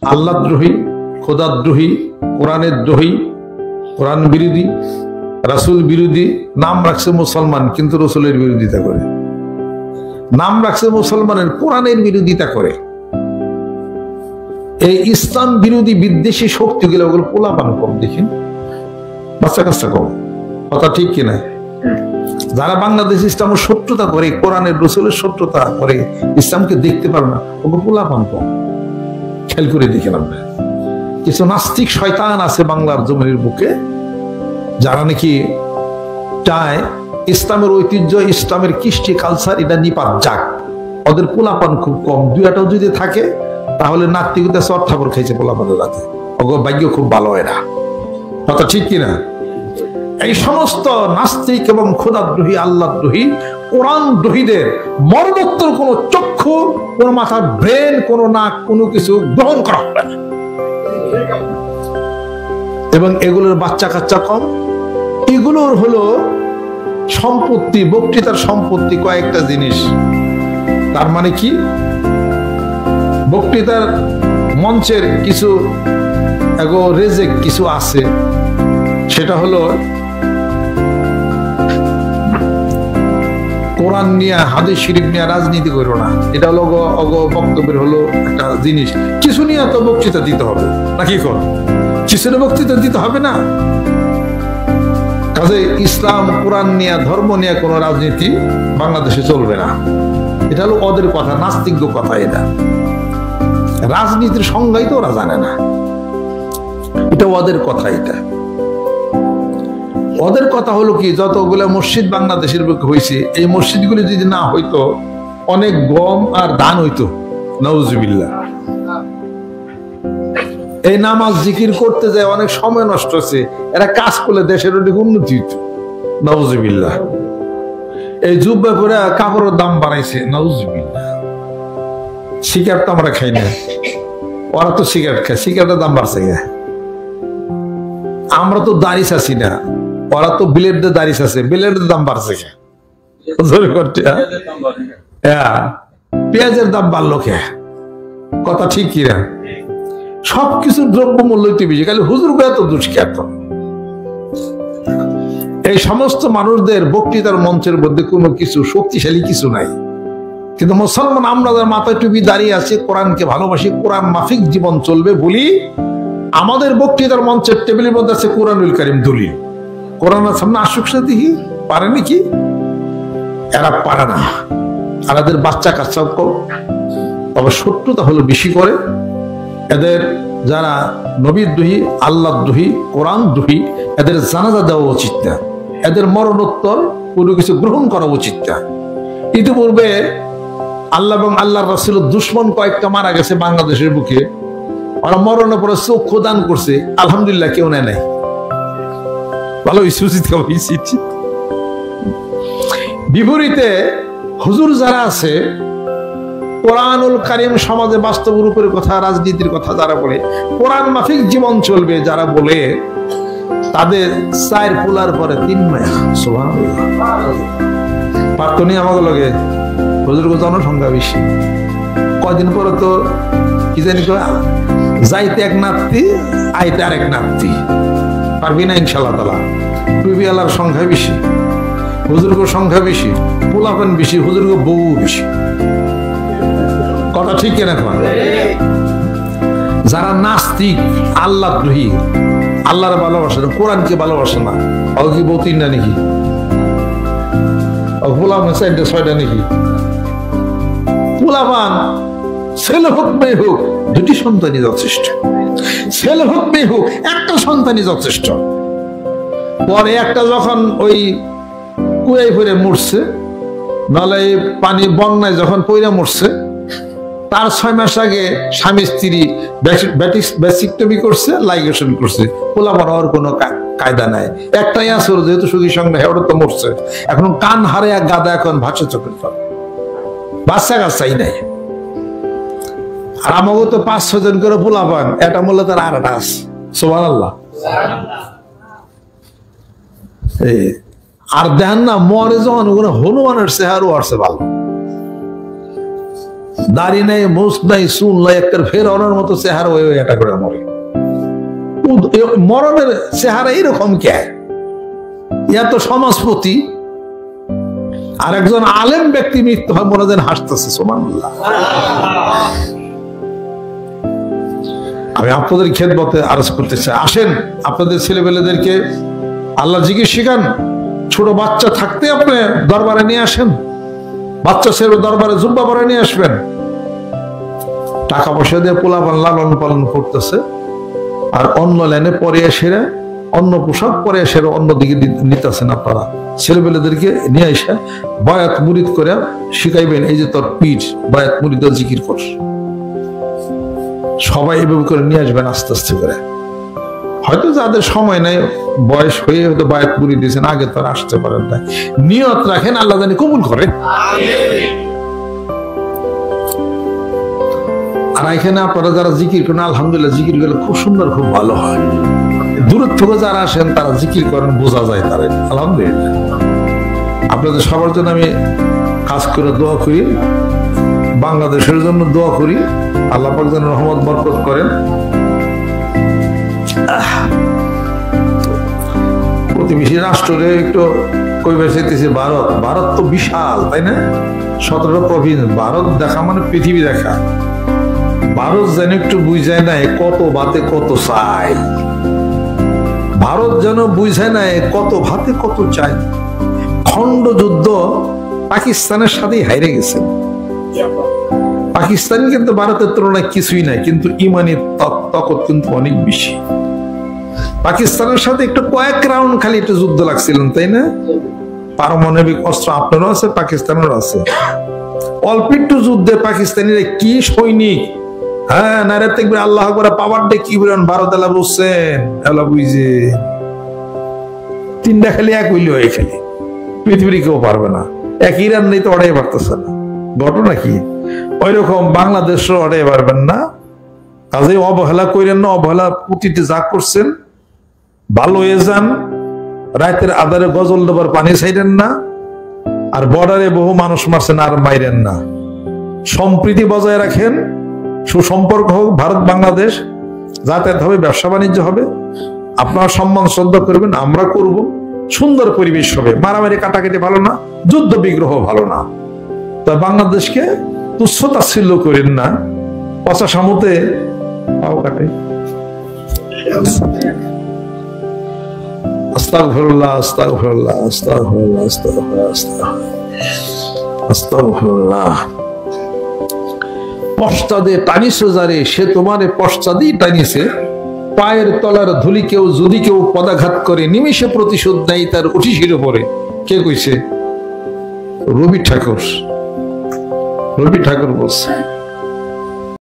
আল্লাহদ্রোহী, খোদাদ্রোহী, কোরআনের দ্রোহী, কোরআন বিরোধী, রাসূল বিরোধী। নাম রাখছে মুসলমান কিন্তু রসুলের বিরোধিতা করে। নাম রাখছে মুসলমানের, কোরআনের বিরোধিতা করে। এই ইসলাম বিরোধী বিদ্বেষী শক্তিগুলো ওগুলো পোলাপান কম, দেখেন বাচ্চা কাচ্চা কম। কথা ঠিক কিনা? যারা বাংলাদেশ ইসলামের শত্রুতা করে, কোরআনের রসুলের শত্রুতা করে, ইসলামকে দেখতে পারে না, ওগুলো পোলাপান কম। খেয়াল করে দেখেন আমরা, কিছু নাস্তিক শয়তান আছে বাংলার জমির বুকে, যারা নাকি চায় ইসলামের ঐতিহ্য, ইসলামের কৃষ্টি কালচার এটা নিপাত যাক। ওদের পোলাপান খুব কম, দুই একটাও যদি থাকে তাহলে নাস্তিকতা চর ঠাকুর খাইছে পোলাপানের রাতে। ওগো ভাগ্য খুব ভালো হয় না। কথা ঠিক কিনা? এই সমস্ত নাস্তিক এবং খোদাদ্রোহী, আল্লাহদ্রোহী, কোরআন দ্রোহীদের মরণোত্তর কোনো চক্ষু, কোনো মাথার ব্রেন, কোনো নাক, কোনো কিছু গ্রহণ করা হবে না। এবং এগুলোর বাচ্চা কাচ্চা কম। এগুলোর হলো সম্পত্তি, বক্তৃতার সম্পত্তি কয়েকটা জিনিস। তার মানে কি? বক্তৃতার মঞ্চের কিছু রেজেক কিছু আছে, সেটা হলো কোরআন নিয়ে, হাদিস শরীফ নিয়ে রাজনীতি করো না। এটা হলো বক্তব্যের হলো একটা জিনিস। কিছু নিয়ে তো বক্তৃতা দিতে হবে নাকি? কিছু বক্তৃতা দিতে হবে না। কাজে ইসলাম, কোরআন নিয়ে, ধর্ম নিয়ে কোনো রাজনীতি বাংলাদেশে চলবে না। এটা হলো ওদের কথা, নাস্তিক কথা। এটা রাজনীতির সংজ্ঞাই তো ওরা জানে না, এটা ওদের কথা। এটা ওদের কথা হলো কি, যতগুলো মসজিদ বাংলাদেশের বুকে হয়েছে, এই মসজিদগুলি যদি না হইতো অনেক গম আর ধান হইতো। নাউজুবিল্লাহ। এই নামাজ জিকির করতে যায় অনেক সময় নষ্ট হচ্ছে, এরা কাজ করলে দেশের অনেক উন্নতি হইতো। নাউজুবিল্লাহ। এই জুব্বা পরে কাপড়ের দাম বাড়াইছে। নাউজুবিল্লাহ। সিগারেট তো আমরা খাই না, ওরা তো সিগারেট খায়, সিগারেটের দাম বাড়ছে। আমরা তো দাড়ি চাচ্ছি না, ওরা তো ব্লেডের দাড়ি আছে, ব্লেডের দাম বাড়ছে। পেঁয়াজের দাম বাড়লো কে? কথা ঠিক কিনা? সবকিছুর দ্রব্য মূল্য বেশি, খালি হুজুর এত দুষ্খ্যাত। এই সমস্ত মানুষদের বক্তৃতার মঞ্চের মধ্যে কোনো কিছু শক্তিশালী কিছু নাই। কিন্তু মুসলমান আমরা যারা মাথায় টুপি দাঁড়িয়ে আছে, কোরআনকে ভালোবাসি, কোরআন মাফিক জীবন চলবে বলি, আমাদের বক্তৃতার মঞ্চের টেবিলের মধ্যে আছে কোরআনুল কারীম দলিল। কোরআনের সামনে আসুক সে দেখি পারে নাকি? এরা পারে না। আর এদের বাচ্চা কাচ্চা কম, তবে শত্রুতা হলো বেশি করে। এদের যারা নবীর দ্রোহী, আল্লাহ দ্রোহী, কোরআন দ্রোহী, এদের জানাজা দেওয়া উচিত না। এদের মরণোত্তর কোনো কিছু গ্রহণ করা উচিত না। ইতিপূর্বে আল্লাহ এবং আল্লাহর রাসূলের দুশমন কয়েকটা মারা গেছে বাংলাদেশের বুকে। ওরা মরণের পরে চক্ষু দান করছে, আলহামদুলিল্লাহ কেউ নেয় নাই। ভালো বিপরীতে হুজুর যারা আছে, কোরআনুল কারীম সমাজে বাস্তব রূপের কথা, রাজনীতির কথা যারা বলে, কোরআন মাফিক জীবন চলবে যারা বলে, তাদের চার পোলার পরে 3 মায়া। সুবহানাল্লাহ। প্রার্থনী আমাকে লগে হুজুর জনসংখ্যা বেশি। কয়দিন পরে তো কি জানি যাইতে এক নাতি, আইতে আর এক নাতি। পারবি না ইনশাআল্লাহ তাআলা। টুপিওয়ালার সংখ্যা বেশি, হুজুরগো সংখ্যা বেশি, পোলাপান বেশি, হুজুরগো বউ বেশি। কথা ঠিক কিনা? যারা নাস্তিক, আল্লাহদ্রোহী, আল্লাহর ভালোবাসে না, কোরআনকে ভালোবাসে না, ও কি বউ 3টা নাকি? পোলাপান 4টা 6টা নাকি? পোলাপান ছেলে হোক মেয়ে হোক 2টি সন্তানই যথেষ্ট। ছেলে হোক মেয়ে হোক 1টা সন্তানই যথেষ্ট। পরে একটা যখন ওই কুয়াই ফিরে মরছে, নাহলে পানি বন্যায় যখন পইরা মরছে, তার 6 মাস আগে স্বামী স্ত্রী ব্যাসিকটমি করছে, লাইগেশন করছে। পোলাপান হওয়ার কোনো কায়দা নাই। একটাই আছে, যেহেতু সুখী সঙ্গে ওটা তো মরছে। এখন কান হারে এক গাদা, এখন ভাষা চোখের ফল, বাচ্চা কাচ্চাই নাই। আর আমাকে তো 5-6 জন করে পোলাপান, এটা বললে তার 8টা আছে। সুবহানাল্লাহ। আর দেখেন না, মরে যখন হনুমানের চেহারাও আসছে ভালো। দাড়ি নাই, মুছ নাই, চুল নাই, একটা ফেরাউনের মতো চেহারা হয়ে এটা করে মরে। মরণের চেহারা এইরকম কে? ইয়া তো সমাজপতি। আর একজন আলেম ব্যক্তি মৃত্যু হয় মনে যেন হাসতেছে। সুবহানাল্লাহ। আমি আপনাদের খেদমতে আরজ করতে চাই, আসেন আপনাদের ছেলেপেলেদেরকে আল্লাহ জিকির শিখান। ছোট বাচ্চা থাকতে আপনি দরবারে নিয়ে আসেন, বাচ্চা ছেলে দরবারে জুব্বা পরে নিয়ে আসবেন। টাকা পয়সা দিয়ে পোলাপান লালন পালন করতেছে, আর অন্য লাইনে পরে এসে অন্য পোশাক পরে এসে অন্যদিকে নিতেছেন। আপনারা ছেলেপেলেদেরকে নিয়ে এসে বায়াত মুরিদ করে শিখাইবেন, এই যে তোর পীর বায়াত মুরিদ জিকির কর। সবাই এভাবে করে নিয়ে আসবেন আস্তে আস্তে করে। হয়তো যাদের সময় নাই, বয়স হয়ে হয়তো বায়াত মুরিদ দিয়েছেন, আগে তো আর আসতে পারেন না। নিয়ত রাখেন, আল্লাহ জানি কবুল করে। আর এখানে আপনারা যারা জিকির করেন, আলহামদুলিল্লাহ জিকির করলে খুব সুন্দর, খুব ভালো হয়। দূরের থেকে যারা আসেন তারা জিকির করেন, বোঝা যায় তারা। আলহামদুলিল্লাহ আপনাদের সবার জন্য আমি কাজ করে দোয়া করি, বাংলাদেশের জন্য দোয়া করি, আল্লাহ পাক যেন রহমত বরকত করেন। প্রতিবেশী রাষ্ট্রে একটু কইবার চাইতেছি, ভারত তো বিশাল, তাই না? 17 প্রভিন্স। ভারত দেখা মানে পৃথিবী দেখা। ভারত যেন একটু বুঝায় নাই কত ভাতে কত চাই। ভারত যেন বুঝায় নাই কত ভাতে কত চাই। খণ্ড যুদ্ধ পাকিস্তানের সাথেই হাইরে গেছেন। পাকিস্তান কিন্তু ভারতের তুলনায় কিছুই নাই, কিন্তু ইমানি তাকত কিন্তু অনেক বেশি। পাকিস্তানের সাথে একটু কয়েক রাউন্ড খালি একটু যুদ্ধ লাগছিলেন, তাই না? পারমাণবিক অস্ত্র আপনারও আছে, পাকিস্তানেরও আছে। অল্প একটু যুদ্ধে পাকিস্তানিরা কি সৈনিক! হ্যাঁ, নারে তাকবীর, আল্লাহু আকবার, পাওয়ার ডে কি বলেন, ভারত এলা বুঝছেন, এলা বুঝে তিনটা খালি এক হইল, এই খালি পৃথিবীর কেউ পারবে না। এক ইরান নেই তো অড়াই পারতেছে না। ঘটনা কি? ওই রকম বাংলাদেশও অড়াই পারবেন না। কাজে অবহেলা করেন না। অবহেলা পুঁতিতে যা করছেন ভালো হয়ে যান। রাতের আধারে গজল ডোবার পানি ছাইরেন না। আর বর্ডারে বহু মানুষ মারছেন, আর মাইরেন না। সম্প্রীতি বজায় রাখেন, সুসম্পর্ক হোক ভারত বাংলাদেশ, যাতায়াত হবে, ব্যবসা বাণিজ্য হবে, আপনারা সম্মান শ্রদ্ধা করবেন, আমরা করব, সুন্দর পরিবেশ হবে। মারামারি কাটাকাটি ভালো না, যুদ্ধ বিগ্রহ ভালো না। তা বাংলাদেশকে তুচ্ছ তাচ্ছিল্য করেন না। পচা সামুতে পাও কাটে। আস্তাগফিরুল্লাহ, আস্তাগফিরুল্লাহ, আস্তাগফিরুল্লাহ, আস্তাগফিরুল্লাহ, আস্তাগফিরুল্লাহ। পশ্চাদে টানিছে যারে, সে তোমারে পশ্চাদেই টানিছে। পায়ের তলার ধুলি কেউ যদি কেউ পদাঘাত করে, নিমিষে প্রতিশোধ নেই তার উঠিসির উপরে। কে কইছে? রবি ঠাকুর। রবি ঠাকুর বলছে।